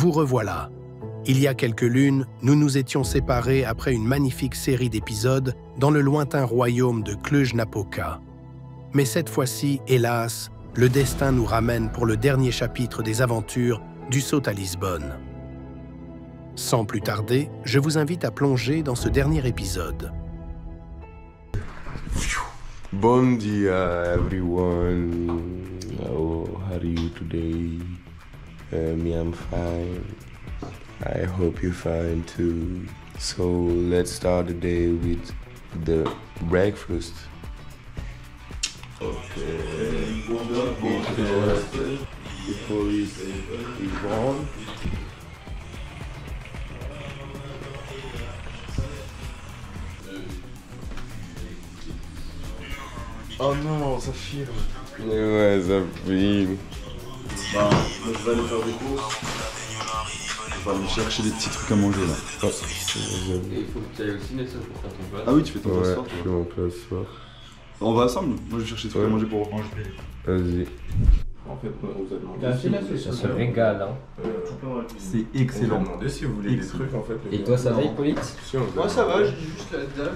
Vous revoilà. Il y a quelques lunes, nous nous étions séparés après une magnifique série d'épisodes dans le lointain royaume de Cluj-Napoca. Mais cette fois-ci, hélas, le destin nous ramène pour le dernier chapitre des aventures du saut à Lisbonne. Sans plus tarder, je vous invite à plonger dans ce dernier épisode. Bon dia everyone. How are you today? Me, I'm fine. I hope you're fine too. So let's start the day with the breakfast. Okay. Before it's on. Oh non, ça filme. Ouais, ça filme. Bah, moi je vais aller faire des courses. On va aller chercher des petits trucs à manger là. Oh. Et il faut que tu ailles au ciné ça pour faire ton plat. Ah oui, tu fais ton plat ce Ouais, soir, je toi. fais mon plat ce soir. On va ensemble. Moi je vais chercher des trucs à manger pour manger. Vas-y. En fait, on vous a demandé. Ça se régale, hein. C'est excellent. On a demandé si vous voulez des trucs en fait. Et toi, ça va, Hippolyte? Moi ça va, j'ai juste la dalle.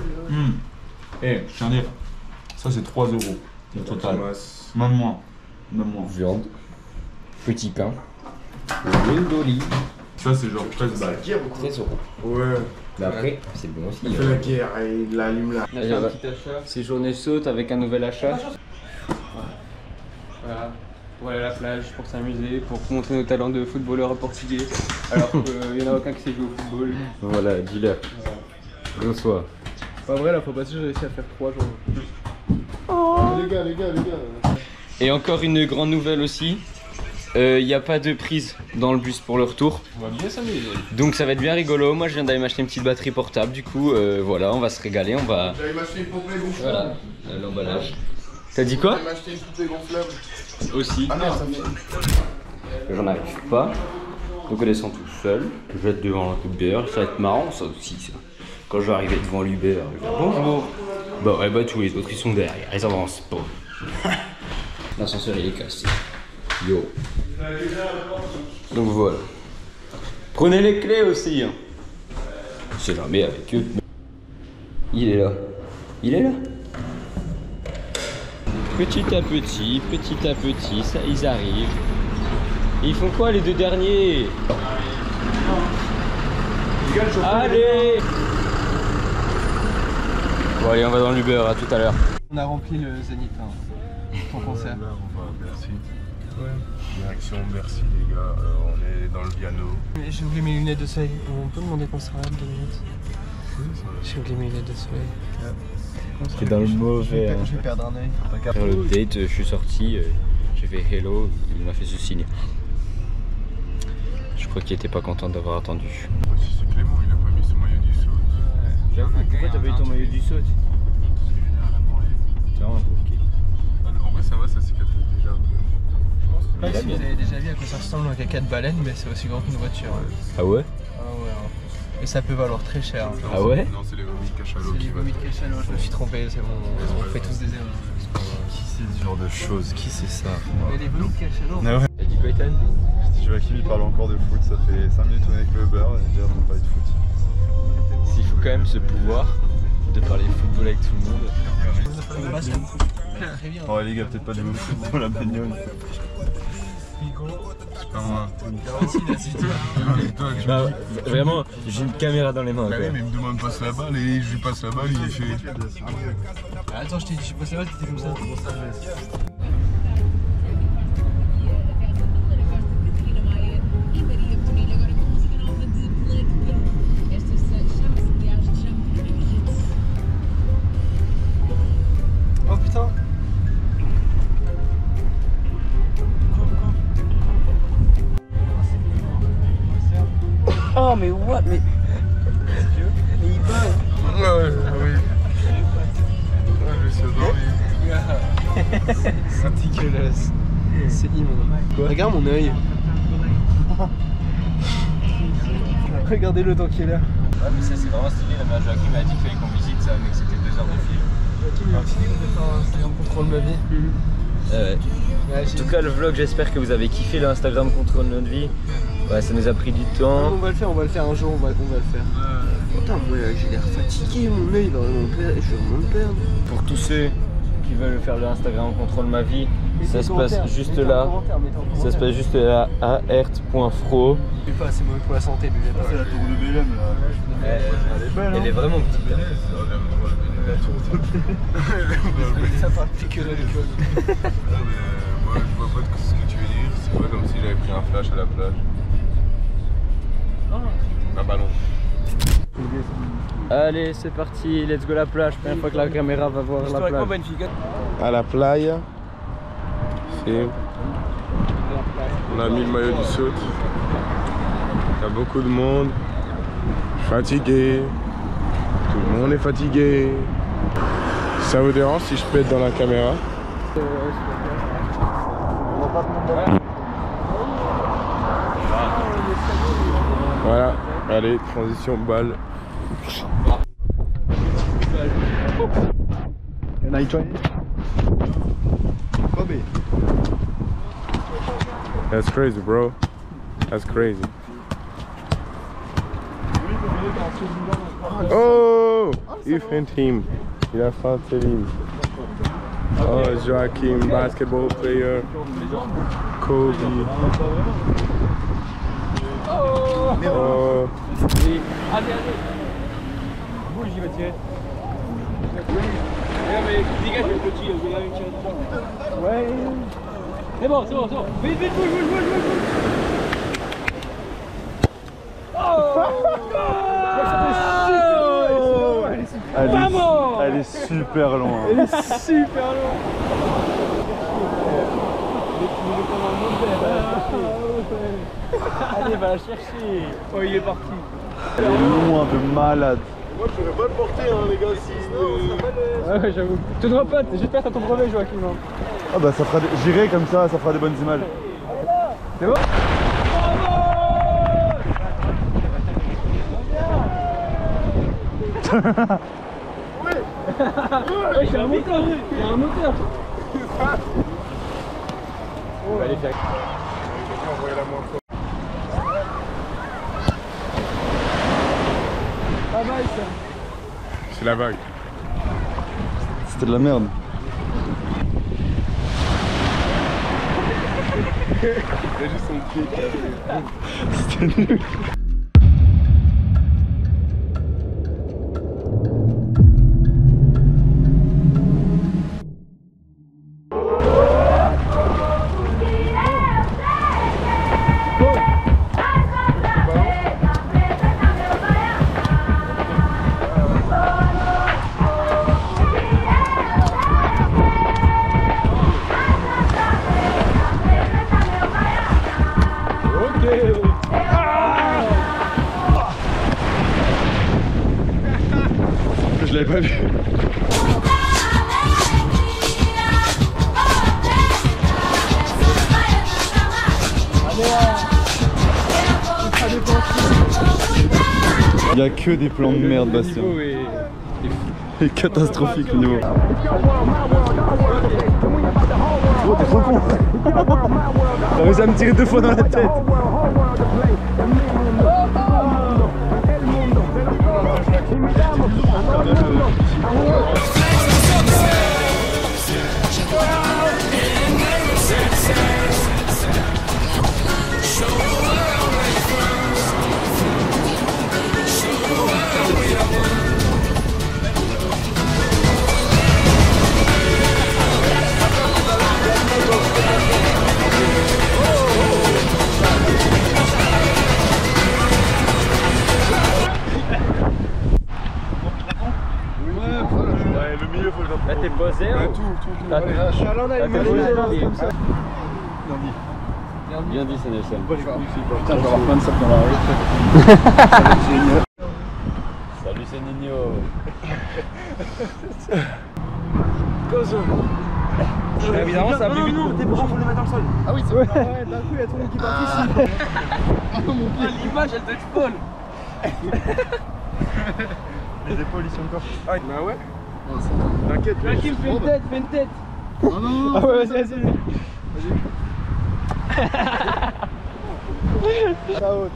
Eh, je tiens à dire, ça c'est 3 € au total. Même moins. Même moins. Viande, petit pain, l'huile d'olive, Ça c'est genre 13 balles. 13 €. Ouais. Mais après, c'est bon aussi. Il fait la guerre et il l'allume là. On a fait un petit achat. C'est journée saute avec un nouvel achat. Voilà, pour aller à la plage, pour s'amuser, pour montrer nos talents de footballeur portugais. Alors qu'il n'y en a aucun qui sait jouer au football. Voilà, dis-le. Bonsoir. Pas vrai, la fois passée, j'ai réussi à faire 3 jours. Les gars. Et encore une grande nouvelle aussi. Il n'y a pas de prise dans le bus pour le retour. On va bien s'amuser. Donc ça va être bien rigolo. Moi je viens d'aller m'acheter une petite batterie portable. Du coup, voilà, on va se régaler. On va. J'allais m'acheter une poupée gonflable. Voilà, l'emballage. T'as dit quoi? J'allais m'acheter une poupée gonflable. Aussi. Ah merde, ça fait. J'en arrive pas. Donc on descend tout seul. Je vais être devant l'Uber. Ça va être marrant ça aussi. Ça. Quand je vais arriver devant l'Uber, je vais dire bonjour. Bah ouais, bah tous les autres ils sont derrière. Ils avancent pas. L'ascenseur il est cassé. Yo. Donc voilà. Prenez les clés aussi. Hein. C'est jamais avec eux. Il est là. Il est là. Petit à petit, ça ils arrivent. Et ils font quoi les deux derniers? Allez! Bon allez, on va dans l'Uber, à tout à l'heure. On a rempli le Zénith, hein, ton concert. Là, on va à Bercy. Direction Bercy, les gars. On est dans le piano. J'ai oublié mes lunettes de soleil. On peut demander qu'on s'arrête 2 minutes? J'ai oublié mes lunettes de soleil. T'es dans le mauvais. Je vais perdre un œil. Faire le date, je suis sorti, j'ai fait hello, il m'a fait ce signe. Je crois qu'il était pas content d'avoir attendu. Si c'est Clément, il a pas mis son maillot du saut. J'avoue, pourquoi t'as pas eu ton maillot du saut? Tiens, ok. En vrai, ça va, ça cicatrise déjà. Je sais pas si vous avez déjà vu à quoi ça ressemble un caca de baleine, mais c'est aussi grand qu'une voiture. Ah ouais? Ah ouais. Hein. Et ça peut valoir très cher. Ah ouais? Non, c'est les vomis de cachalot C'est qui les va. vomis de cachalot, je me suis trompé, c'est bon, on fait tous des erreurs. Qui c'est ce genre de choses? Qui c'est ça? Mais les vomis de cachalot. Ah ouais. T'as dit quoi, Ethan? Joachim il parle encore de foot, ça fait 5 minutes qu'on est avec le beurre et déjà on parle de foot. S'il faut quand même ce pouvoir de parler football avec tout le monde. Très bien. Oh les gars, peut-être pas du foot dans la bagnole. C'est pas moi. Bah, vraiment, j'ai une caméra dans les mains. Bah Quoi. oui, mais il me demande passe la balle et je lui passe la balle, il fait. Attends, je t'ai dit, je sais pas, ça va, t'étais comme ça. Oh putain. Oh mais what? Mais il parle. Ouais, oui. Ouais, je suis endormi. C'est dégueulasse. C'est immonde. Regarde mon œil. Regardez-le tant qu'il est là. Ouais mais ça c'est vraiment stylé, la mère Joachim m'a dit qu'il fallait qu'on visite ça, mais que c'était 2 heures de fil. Joachim m'a dit qu'on peut faire un Instagram contrôle ma vie. Ouais. En tout cas le vlog, j'espère que vous avez kiffé le Instagram contrôle notre vie. Ouais, ça nous a pris du temps. On va le faire un jour, on va le faire. Putain, moi j'ai l'air fatigué, mon œil va vraiment perdre, je vais vraiment le perdre. Pour tous ceux qui veulent faire le Instagram Contrôle ma vie, ça se passe juste là. Ça se passe juste là, à ert.fro. C'est mauvais pour la santé, buvez pas. C'est la tour de Bélem là. Elle est vraiment petite. Hein. Ça part piquer le col. Moi je vois pas ce que tu veux dire, c'est pas comme si j'avais pris un flash à la plage. Un ballon. Allez, c'est parti, let's go la plage. Première fois que la caméra va voir la plage. À la playa. On a mis le maillot du saut. Il y a beaucoup de monde. Je suis fatigué. Tout le monde est fatigué. Ça vous dérange si je pète dans la caméra? Voilà, allez, transition balle. That's crazy, bro. That's crazy. Oh, Ethan team. Il a fait Céline. Oh, Joachim, basketball player. Kobe. Oh. Allez, allez. Boule, j'y vais tirer. Mais dégage le petit, je vais tirer dedans. Ouais. C'est bon, c'est bon, c'est bon. Vite, vite, boule. Elle est super loin. Elle est super loin. Allez, va la chercher. Oh, il est parti. Elle est loin de malade. Moi, je pourrais pas le porter, hein, les gars, si. Ouais, j'avoue. Tu dois pas, j'espère que t'as ton brevet, Joachim. Ah bah ça fera j'irai comme ça fera des bonnes images. C'est bon? Ouais, j'ai un moteur, il y a un moteur. On va aller faire. Pas mal ça. C'est la vague. C'était de la merde. Il a juste son pied qui a C'était nul. Je l'avais pas vu. Il y a que des plans de merde, Bastien. C'est catastrophique le niveau. Oh, t'es trop con. T'as réussi à me tirer 2 fois dans la tête. Là t'es posé hein? Je suis à l'un d'aller comme ça. Bien dit, c'est Nelson. Putain, je vais avoir plein de sacs dans la rue. Ça va être génial. Salut, c'est Nino. Évidemment, ça a plus vite. Tes bras, faut les mettre dans le sol. Ah oui, c'est vrai. Ouais, d'un coup, il y a tout le monde qui participe. L'image, elle te folle. Les épaules ici encore. Ah, bah ouais. T'inquiète. Joachim, fais une tête. Non, non, non. Ah ouais, vas-y. La haute.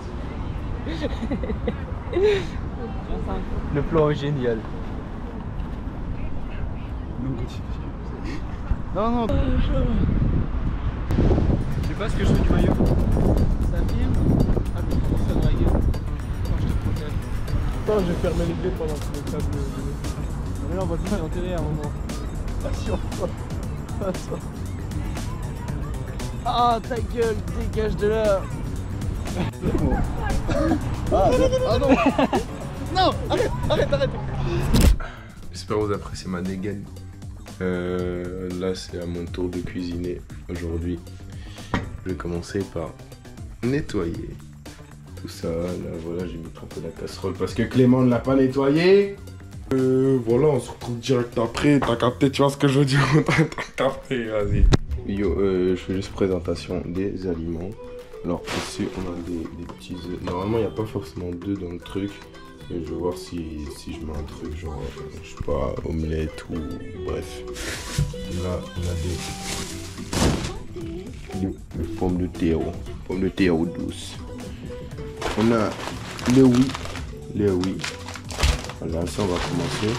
Le plan est génial. Non, non. Je sais pas ce que je fais du maillot. Ça vire. Ah, mais comment ça dans la gueule. Attends, je te protège. Attends, je vais fermer les clés pendant que le câble. Mais là, on va le faire enterrer à un moment. Attention. Attention. Ah, ta gueule, dégage de là. Ah non. Non, arrête. J'espère que vous appréciez ma dégaine. Là, c'est à mon tour de cuisiner aujourd'hui. Je vais commencer par nettoyer tout ça. Là, voilà, j'ai mis un peu la casserole parce que Clément ne l'a pas nettoyé. Voilà, on se retrouve direct après. T'as capté, tu vois ce que je veux dire? T'as capté, vas-y. Yo, je fais juste présentation des aliments. Alors ici, on a des petits œufs. Normalement, il n'y a pas forcément d'œufs dans le truc. Et je vais voir si je mets un truc genre, je sais pas, omelette ou bref. Là, on a des pommes de terre douces. On a les oui. Voilà, ça on va commencer.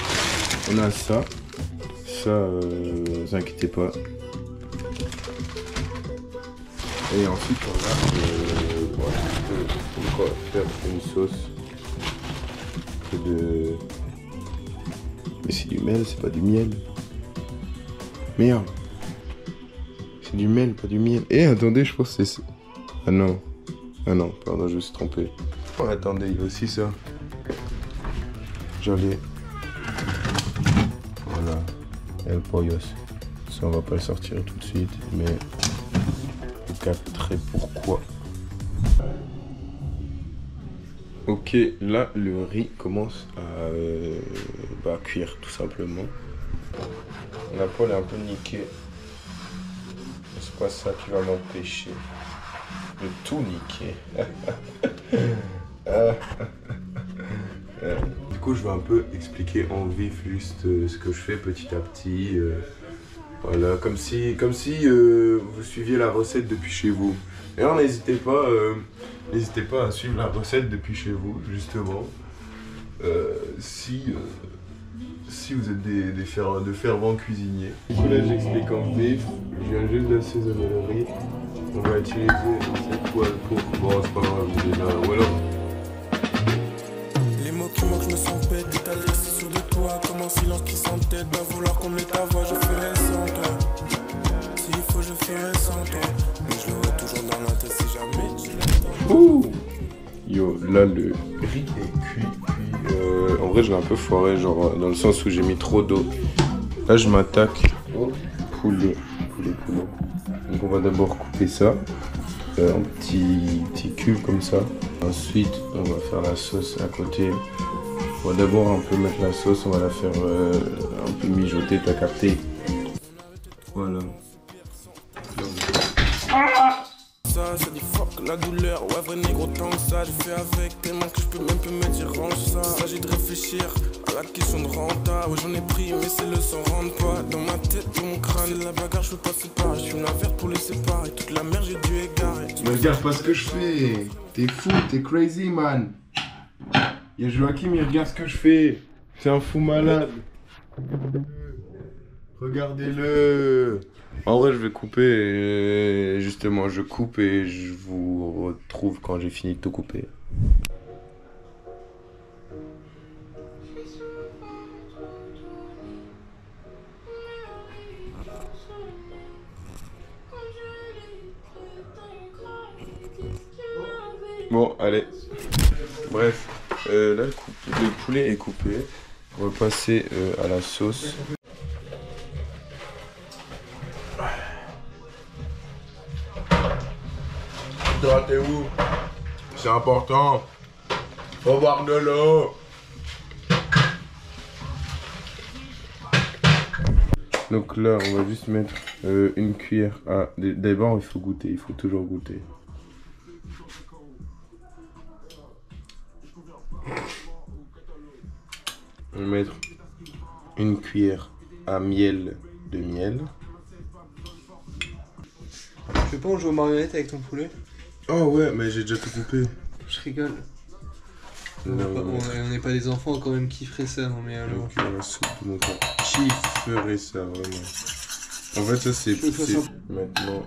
On a ça. Ça, vous inquiétez pas. Et ensuite on a, voilà, on va faire une sauce. Mais c'est du miel, c'est pas du miel. Merde. C'est du miel, pas du miel. Eh, attendez, je pense que c'est... Ah non, pardon, je me suis trompé. Oh, attendez, il y a aussi ça. J'en ai... Voilà. El pollos. Ça, on va pas le sortir tout de suite, mais... Vous capterez pourquoi. Ok, là le riz commence à cuire tout simplement. La poêle est un peu niquée. C'est pas ça qui va m'empêcher de tout niquer. Du coup, je vais un peu expliquer en vif juste ce que je fais petit à petit. Voilà, comme si vous suiviez la recette depuis chez vous. Et alors n'hésitez pas à suivre la recette depuis chez vous, justement. Si vous êtes de fervents cuisiniers. Du coup là j'explique en vif, je viens juste d'assaisonner le riz. On va utiliser cette poêle pour... Bon c'est pas grave, déjà, voilà. Les mots qui manquent, je me sens bête, détalé, c'est sûr de toi. Comme un silence qui s'entête, va vouloir combler ta voix, je ferai sans toi. S'il faut, je ferai sans toi. Mais je l'aurai toujours dans la tête si jamais tu l'entends. Ouh. Yo, là le riz est cuit. En vrai, je l'ai un peu foiré, genre dans le sens où j'ai mis trop d'eau. Là, je m'attaque au poulet. Donc, on va d'abord couper ça en petits cubes comme ça. Ensuite, on va faire la sauce à côté. On va d'abord un peu mettre la sauce, on va la faire un peu mijoter, t'as capté. Voilà. Ça dit fuck la douleur, ouais vrai négro tant que ça. Je fais avec tellement que je peux même plus me dire range ça. Il s'agit de réfléchir à la question de renta. Ouais j'en ai pris mais ces leçons rentrent pas dans ma tête, dans mon crâne. La bagarre je peux pas séparer, je suis la verte pour les séparer. Toute la merde j'ai dû égarer. Mais regarde pas ce que je fais. T'es fou, t'es crazy man. Y'a Joachim, il regarde ce que je fais. C'est un fou malade. Regardez-le. En vrai, je vais couper. Et justement, je coupe et je vous retrouve quand j'ai fini de tout couper. Bon, allez. Bref, là, le poulet est coupé. On va passer à la sauce. Hydratez-vous, c'est important. Faut boire de l'eau. Donc là, on va juste mettre une cuillère à... D'abord, il faut goûter, il faut toujours goûter. On va mettre une cuillère à miel de miel. Tu veux pas on joue aux marionnettes avec ton poulet? Oh ouais, mais j'ai déjà tout coupé. Je rigole. On n'est pas des enfants quand même qui ferait ça, non mais alors. Ok, la soupe de mon corps. Qui ferait ça, vraiment? En fait, ça c'est... Maintenant...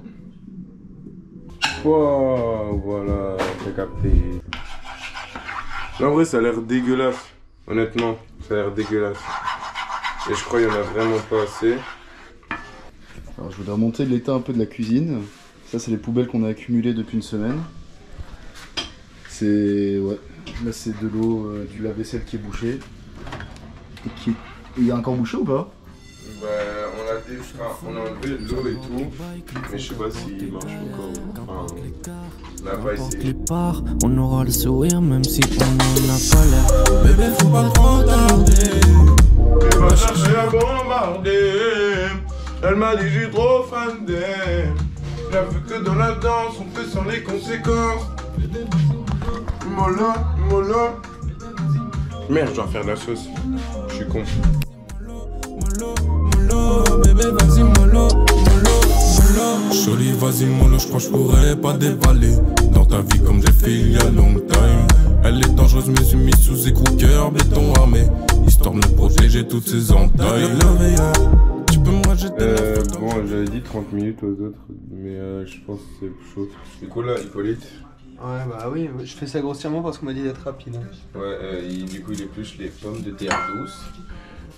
Wow, voilà, t'as capté. Non, en vrai, ça a l'air dégueulasse. Honnêtement, ça a l'air dégueulasse. Et je crois qu'il y en a vraiment pas assez. Alors, je voudrais remonter l'état un peu de la cuisine. Ça, c'est les poubelles qu'on a accumulées depuis une semaine. C'est... ouais. Là, c'est de l'eau du lave-vaisselle qui est bouché. Et qui... Il y a encore bouché ou pas? Bah, on a enlevé l'eau et tout, mais je sais pas s'il marche encore. Enfin, on n'a pas essayé. On aura le sourire même si on n'en a pas l'air. Bébé, faut pas trop tarder. Elle va chercher à bombarder. Elle m'a dit j'ai trop fan d'elle. J'avoue que dans la danse, on fait sans les conséquences. Mollo, mollo. Merde, je dois faire de la sauce. Je suis con. Bébé, vas-y, mollo, mollo, mollo. Jolie, vas-y, mollo, je crois que je pourrais pas dévaler dans ta vie comme j'ai fait il y a long time. Elle est dangereuse, mais j'ai mis sous écouteur, béton armé, histoire de me protéger toutes ces entailles. Tu peux me rajouter bon, j'avais dit 30 minutes aux autres, mais je pense que c'est chaud. C'est quoi là, Hippolyte? Ouais, bah oui, je fais ça grossièrement parce qu'on m'a dit d'être rapide. Hein. Ouais, du coup, il épluche les pommes de terre douces.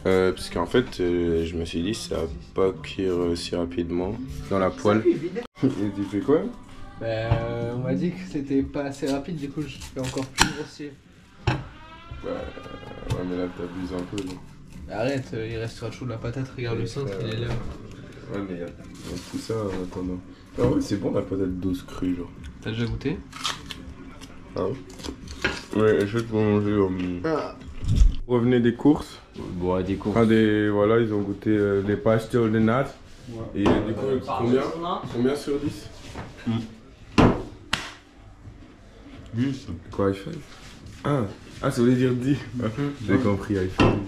Parce qu'en fait, je me suis dit, ça va pas cuire si rapidement dans la poêle. Et tu fais quoi? Bah, on m'a dit que c'était pas assez rapide, du coup, je fais encore plus grossier. Ouais, mais là, t'abuses un peu. Là. Arrête, il restera chaud de la patate, regarde le centre, il est là. Ouais, mais il y a tout ça en attendant. Ah ouais, c'est bon la patate douce crue, genre. T'as déjà goûté? Ah ouais? Ouais, essaye pour manger. Revenez des courses. Bon, des courses. Ah, voilà, ils ont goûté les pastel de natte. Ouais. Et du coup, combien sur 10? 10. Quoi, high five? Ah, ça voulait dire 10. J'ai compris, high five.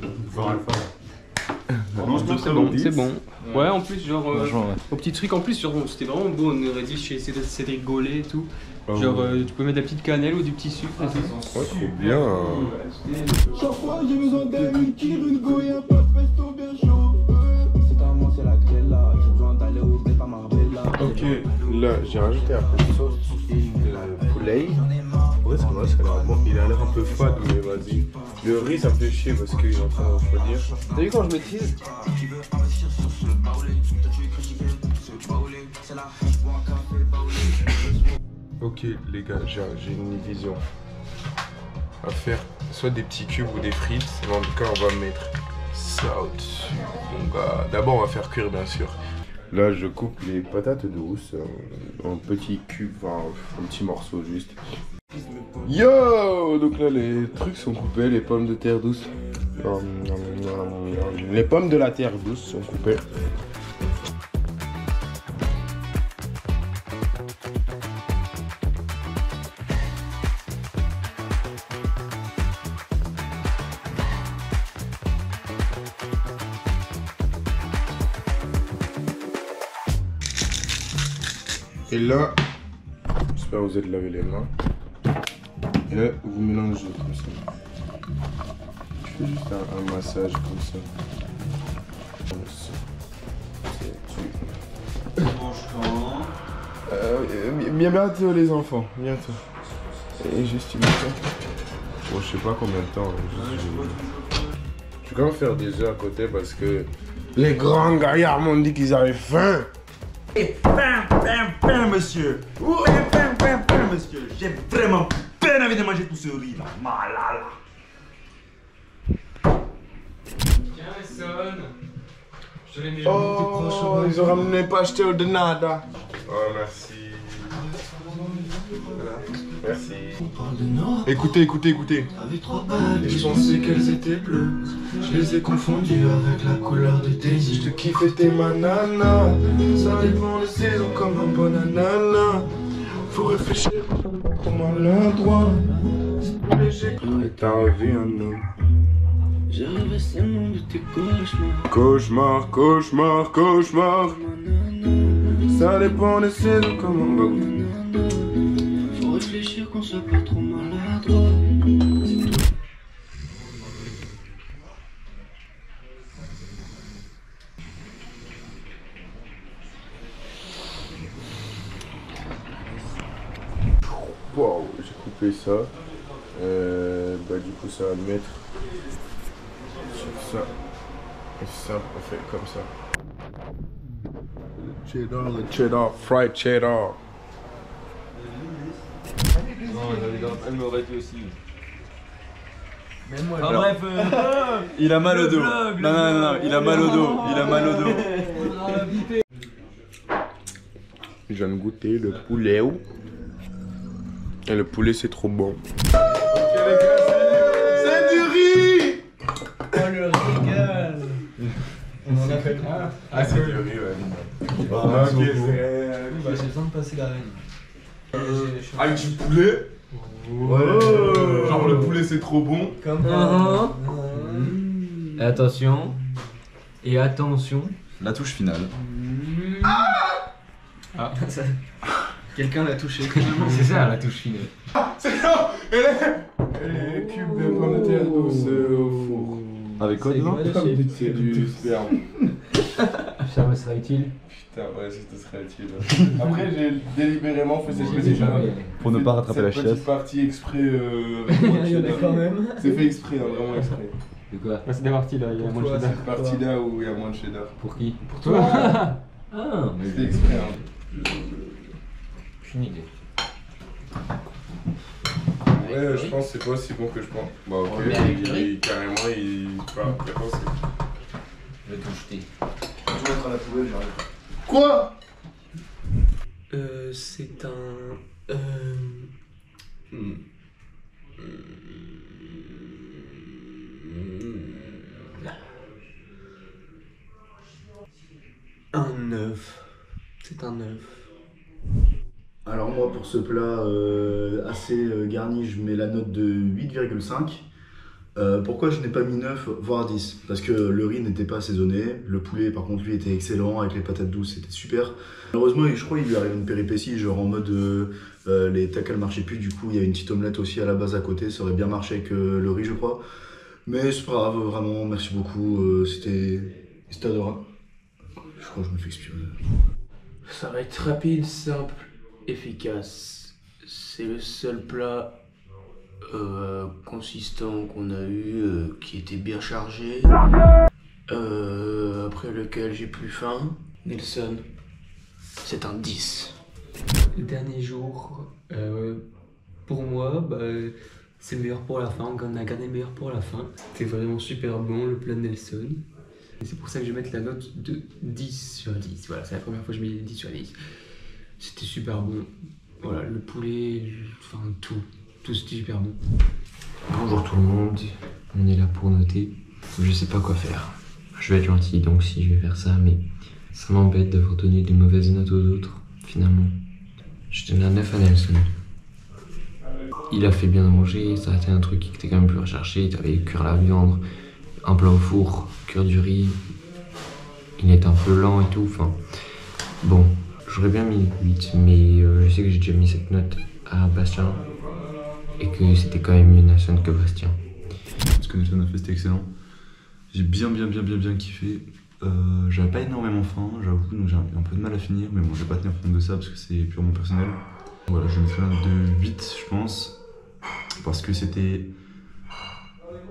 C'est bon, c'est bon. Ouais, en plus, genre, au petit truc en plus, c'était vraiment beau, on aurait dit chez Cédric Gaulet et tout. Genre, tu peux mettre de la petite cannelle ou du petit sucre. Ouais, trop bien. Chaque fois j'ai besoin d'un tire une gouille, un peu de pesto bien chaud. C'est un moment, c'est laquelle là? J'ai besoin d'aller au blé, pas Marbella. Ok, là j'ai rajouté un peu de sauce de poulet. Ouais, ça va, ça a l'air bon. Il a l'air un peu fade, mais vas-y. Le riz, ça me fait chier parce qu'il est en train de refroidir. T'as vu quand je maîtrise? Ok les gars, j'ai une vision. On va faire soit des petits cubes ou des frites, mais en tout cas on va mettre ça au-dessus. Donc d'abord on va faire cuire bien sûr. Là je coupe les patates douces en petits cubes, enfin en petits morceaux juste. Yo! Donc là les trucs sont coupés, les pommes de terre douces. Les pommes de la terre douce sont coupées. Et là, j'espère que vous êtes lavé les mains. Et là, vous mélangez comme ça. Je fais juste un massage comme ça. Bientôt les enfants, bientôt. Et juste une fois. Bon, je sais pas combien de temps. Je vais quand même faire des œufs à côté parce que les grands gaillards m'ont dit qu'ils avaient faim. Et pain, monsieur. Oui, pain, monsieur. J'ai vraiment bien envie de manger tout ce riz là. Malala. Tiens, sonne. Je te l'ai mis Oh, ils ont ramené pastel de nada. Oh, merci. Voilà. Merci. Écoutez. Je pensais qu'elles étaient bleues. Je les ai confondues avec la couleur de tes yeux. Je te kiffais tes mananas. Ça dépend de saison comme un bon ananas. Faut réfléchir pour maladroit. C'est léger. Et t'as revu un homme. Je rêvais seulement de tes cauchemars. Cauchemar. Ça dépend des saisons comme un bon. réfléchir qu'on soit pas trop maladroit. Wow, j'ai coupé ça. Du coup, ça va le mettre sur ça. Et ça, on fait comme ça. Le cheddar, fried cheddar. Non, elle m'aurait dit aussi. Alors, bref, il a mal au dos. Non, il a mal au dos. Il a mal au dos. Je viens de goûter le poulet. Et le poulet, c'est trop bon. C'est du riz. Oh le régal. On en a fait un. Ah, c'est du riz, ouais. Ok, J'ai besoin de passer la reine. Avec du poulet. Ouais. Genre le poulet, c'est trop bon. Comme Et attention. Et attention. La touche finale. Ah. quelqu'un l'a touché. C'est ça la touche finale. C'est non. Et les cubes de pommes de terre douces au four. Avec quoi dedans? C'est du sperme. Ça me serait utile. Putain, ouais, ce serait utile. Après, j'ai délibérément fait cette petite Pour ne pas rattraper la chiasse. partie exprès avec moins de Il y en a cheddar. quand même. C'est fait exprès, hein, vraiment exprès. De quoi? C'est des parties là, il y a moins de cheddar. Cette partie-là où il y a moins de cheddar. Pour qui? Pour toi. Ah, mais C'est exprès, hein. Aucune idée. Ouais, je pense que c'est pas aussi bon que je pense. Bah, ok, Mais avec le riz. carrément, il. Pas, je pense que. Je vais tout jeter. Je vais mettre à la poubelle, j'arrive. Quoi? C'est un. Un œuf. C'est un œuf. Alors moi pour ce plat assez garni, je mets la note de 8,5. Pourquoi je n'ai pas mis 9 voire 10? Parce que le riz n'était pas assaisonné, le poulet par contre lui était excellent, avec les patates douces c'était super. Malheureusement je crois qu'il lui arrive une péripétie, genre en mode les tacles marchaient plus, du coup il y a une petite omelette aussi à la base à côté, ça aurait bien marché avec le riz je crois. Mais c'est pas grave, vraiment merci beaucoup, c'était adorable. Je crois que je me fais expirer. Ça va être rapide, simple, efficace. C'est le seul plat consistant qu'on a eu, qui était bien chargé. Après lequel j'ai plus faim. Nelson, c'est un 10. Le dernier jour, pour moi, c'est le meilleur pour la fin. On a gardé le meilleur pour la fin. C'était vraiment super bon, le plat de Nelson. Et c'est pour ça que je vais mettre la note de 10 sur 10. Voilà, c'est la première fois que je mets 10 sur 10. C'était super bon. Voilà, le poulet, enfin tout c'était super bon. Bonjour tout le monde, on est là pour noter. Je sais pas quoi faire. Je vais être gentil donc si je vais faire ça, mais ça m'embête d'avoir donné des mauvaises notes aux autres, finalement. Je donne un 9 à Nelson. Il a fait bien à manger, ça a été un truc qui était quand même plus recherché. Il avait cuire la viande, un plat au four, cuire du riz. Il était un peu lent et tout, enfin... Bon, j'aurais bien mis 8, mais je sais que j'ai déjà mis cette note à Bastien. Et que c'était quand même mieux Nelson que Bastien. Ce que Nelson a fait, c'était excellent. J'ai bien kiffé. J'avais pas énormément faim, j'avoue, donc j'ai un peu de mal à finir, mais bon, je vais pas tenir compte de ça parce que c'est purement personnel. Voilà, je mettrai un de 8, je pense, parce que c'était,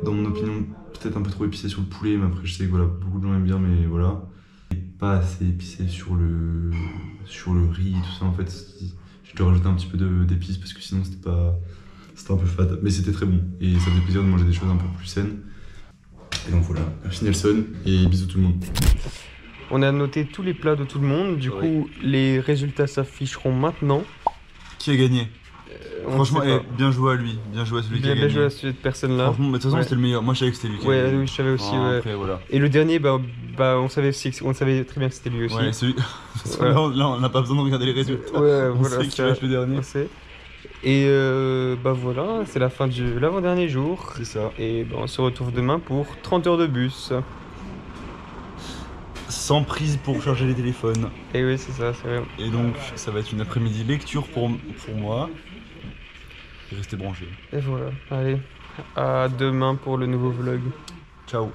dans mon opinion, peut-être un peu trop épicé sur le poulet, mais après je sais que voilà, beaucoup de gens aiment bien, mais voilà. Et pas assez épicé sur le riz et tout ça, en fait. Je dois rajouter un petit peu d'épices parce que sinon c'était un peu fade, mais c'était très bon et ça faisait plaisir de manger des choses un peu plus saines. Et donc voilà, merci Nelson et bisous tout le monde. On a noté tous les plats de tout le monde, du coup les résultats s'afficheront maintenant. Qui a gagné? Franchement, bien joué à lui, bien joué à celui qui a gagné. Bien joué à cette personne-là. Franchement, de toute façon c'était le meilleur, moi je savais que c'était lui qui a gagné. Oui, je savais aussi. Après, voilà. Et le dernier, on savait très bien que c'était lui aussi. Ouais, celui... là on n'a pas besoin de regarder les résultats. Ouais, on sait qui va être le dernier. Et voilà, c'est la fin de l'avant-dernier jour. C'est ça. Et on se retrouve demain pour 30 heures de bus. Sans prise pour charger les téléphones. Et oui, c'est ça, c'est vrai. Et donc, ça va être une après-midi lecture pour moi. Restez branchés. Et voilà, allez, à demain pour le nouveau vlog. Ciao.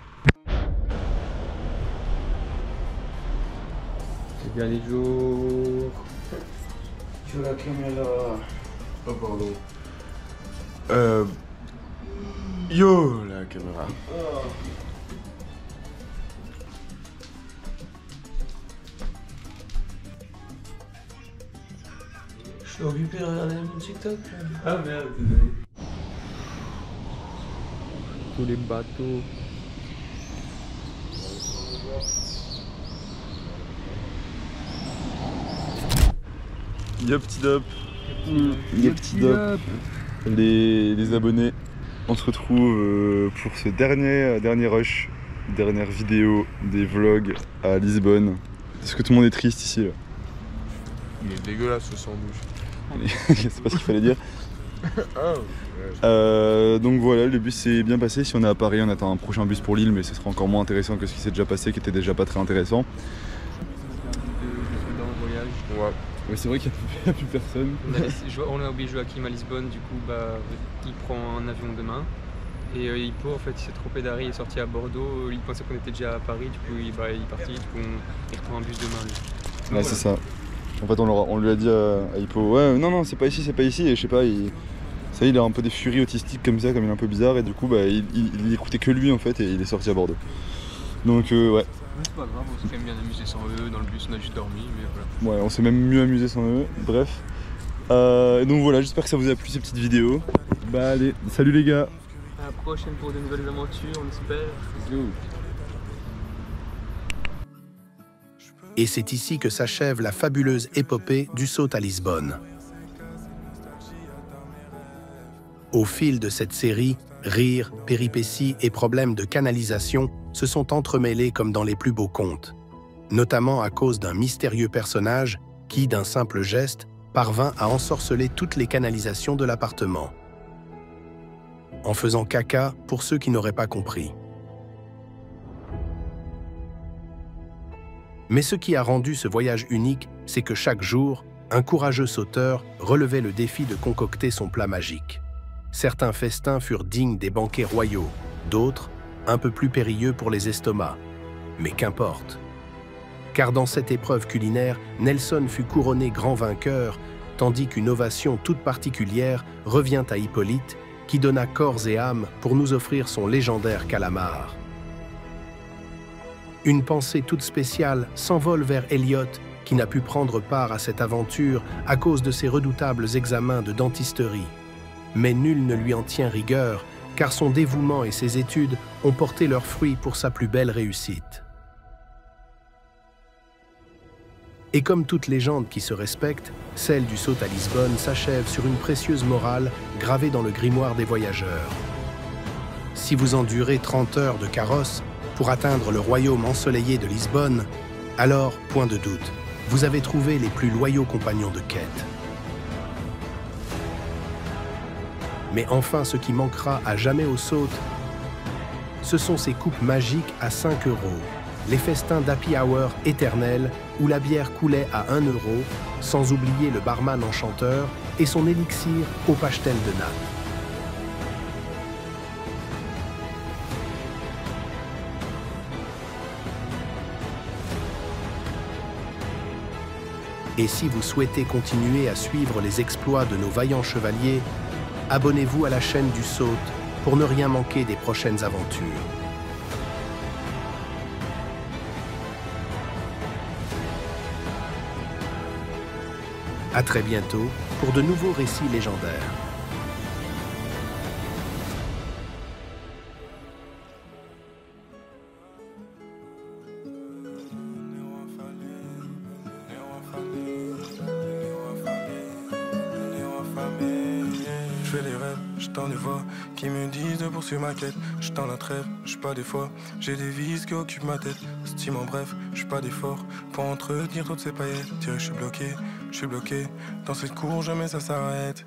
C'est bien les jours. Tu veux la caméra? Oh pardon. Yo, la caméra. Je suis occupé de regarder mon TikTok. Ah merde, désolé. Tous les bateaux. Yo petit dop. Yo petit dop. Les abonnés, on se retrouve pour ce dernier rush, dernière vidéo des vlogs à Lisbonne. Est-ce que tout le monde est triste ici là? Il est dégueulasse ce sandwich. C'est pas ce qu'il fallait dire. Donc voilà, le bus s'est bien passé. Si on est à Paris, on attend un prochain bus pour Lille, mais ce sera encore moins intéressant que ce qui s'est déjà passé, qui était déjà pas très intéressant. Dans le voyage. Ouais. Ouais, c'est vrai qu'il n'y a plus personne. On a oublié Joachim à Lisbonne, du coup il prend un avion demain. Et Hippo en fait il s'est trompé d'arrêt, il est sorti à Bordeaux, il pensait qu'on était déjà à Paris, du coup il est parti, du coup il reprend un bus demain lui. Ouais, voilà. C'est ça. En fait on lui a dit à Hippo, ouais non c'est pas ici, et je sais pas, il a un peu des furies autistiques comme ça, comme il est un peu bizarre, et du coup il écoutait que lui en fait, et il est sorti à Bordeaux. Donc ouais. C'est pas grave, on s'est quand même bien amusé sans eux, dans le bus on a juste dormi, mais voilà. Ouais, on s'est même mieux amusé sans eux, bref. Donc voilà, j'espère que ça vous a plu ces petites vidéos. Bah allez, salut les gars. À la prochaine pour de nouvelles aventures, on espère. Bisous. Et c'est ici que s'achève la fabuleuse épopée du saut à Lisbonne. Au fil de cette série, rires, péripéties et problèmes de canalisation se sont entremêlés comme dans les plus beaux contes, notamment à cause d'un mystérieux personnage qui, d'un simple geste, parvint à ensorceler toutes les canalisations de l'appartement. En faisant caca pour ceux qui n'auraient pas compris. Mais ce qui a rendu ce voyage unique, c'est que chaque jour, un courageux sauteur relevait le défi de concocter son plat magique. Certains festins furent dignes des banquets royaux, d'autres, un peu plus périlleux pour les estomacs. Mais qu'importe. Car dans cette épreuve culinaire, Nelson fut couronné grand vainqueur, tandis qu'une ovation toute particulière revient à Hippolyte, qui donna corps et âme pour nous offrir son légendaire calamar. Une pensée toute spéciale s'envole vers Elliot, qui n'a pu prendre part à cette aventure à cause de ses redoutables examens de dentisterie. Mais nul ne lui en tient rigueur, car son dévouement et ses études ont porté leurs fruits pour sa plus belle réussite. Et comme toute légende qui se respecte, celle du saut à Lisbonne s'achève sur une précieuse morale gravée dans le grimoire des voyageurs. Si vous endurez 30 heures de carrosse pour atteindre le royaume ensoleillé de Lisbonne, alors, point de doute, vous avez trouvé les plus loyaux compagnons de quête. Mais enfin, ce qui manquera à jamais aux sautes, ce sont ces coupes magiques à 5 €, les festins d'happy hour éternels où la bière coulait à 1 €, sans oublier le barman enchanteur et son élixir au pastel de natte. Et si vous souhaitez continuer à suivre les exploits de nos vaillants chevaliers, abonnez-vous à la chaîne du Saut pour ne rien manquer des prochaines aventures. À très bientôt pour de nouveaux récits légendaires. Je fais des rêves, j'tends des voix qui me disent de poursuivre ma quête. J'tends la trêve, j'suis pas des fois. J'ai des vices qui occupent ma tête. Stime en bref, j'suis pas d'effort pour entretenir toutes ces paillettes. Tiens, j'suis bloqué dans cette cour, jamais ça s'arrête.